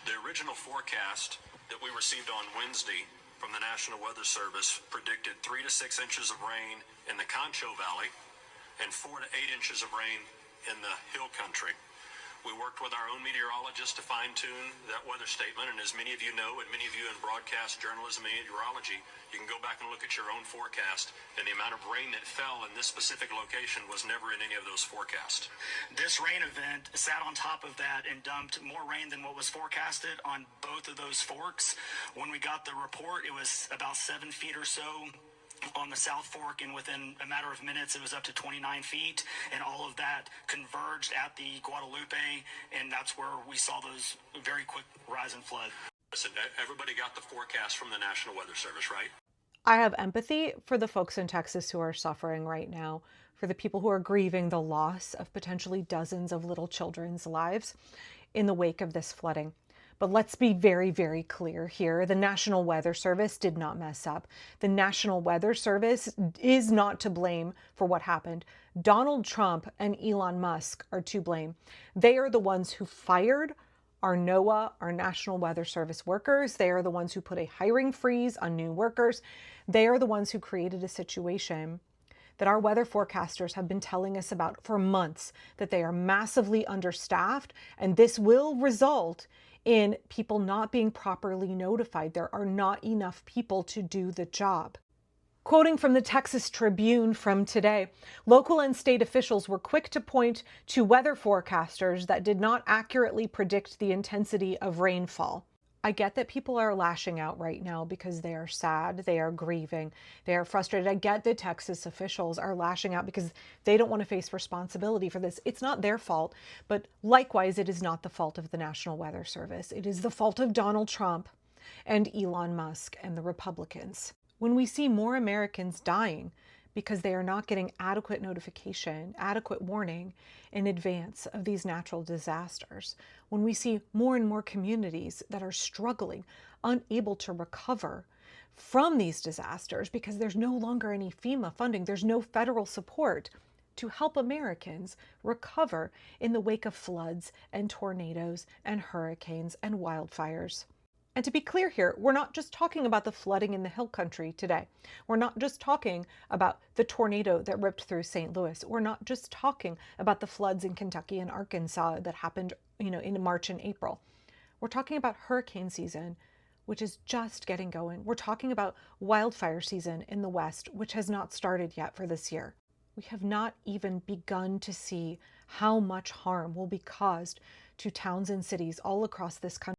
The original forecast that we received on Wednesday from the National Weather Service predicted 3 to 6 inches of rain in the Concho Valley and 4 to 8 inches of rain in the Hill Country. We worked with our own meteorologists to fine-tune that weather statement, and as many of you know, and many of you in broadcast journalism and meteorology, you can go back and look at your own forecast, and the amount of rain that fell in this specific location was never in any of those forecasts. This rain event sat on top of that and dumped more rain than what was forecasted on both of those forks. When we got the report, it was about 7 feet or so on the South Fork, and within a matter of minutes it was up to 29 feet, and all of that converged at the Guadalupe, and that's where we saw those very quick rise in flood. Listen, everybody got the forecast from the National Weather Service, right? I have empathy for the folks in Texas who are suffering right now, for the people who are grieving the loss of potentially dozens of little children's lives in the wake of this flooding. But let's be very, very clear here. The National Weather Service did not mess up. The National Weather Service is not to blame for what happened. Donald Trump and Elon Musk are to blame. They are the ones who fired our NOAA, our National Weather Service workers. They are the ones who put a hiring freeze on new workers. They are the ones who created a situation that our weather forecasters have been telling us about for months, that they are massively understaffed, and this will result in people not being properly notified. There are not enough people to do the job. Quoting from the Texas Tribune from today, local and state officials were quick to point to weather forecasters that did not accurately predict the intensity of rainfall. I get that people are lashing out right now because they are sad, they are grieving, they are frustrated. I get that Texas officials are lashing out because they don't want to face responsibility for this. It's not their fault, but likewise, it is not the fault of the National Weather Service. It is the fault of Donald Trump and Elon Musk and the Republicans. When we see more Americans dying because they are not getting adequate notification, adequate warning in advance of these natural disasters, when we see more and more communities that are struggling, unable to recover from these disasters because there's no longer any FEMA funding, there's no federal support to help Americans recover in the wake of floods and tornadoes and hurricanes and wildfires. And to be clear here, we're not just talking about the flooding in the Hill Country today. We're not just talking about the tornado that ripped through St. Louis. We're not just talking about the floods in Kentucky and Arkansas that happened, in March and April. We're talking about hurricane season, which is just getting going. We're talking about wildfire season in the West, which has not started yet for this year. We have not even begun to see how much harm will be caused to towns and cities all across this country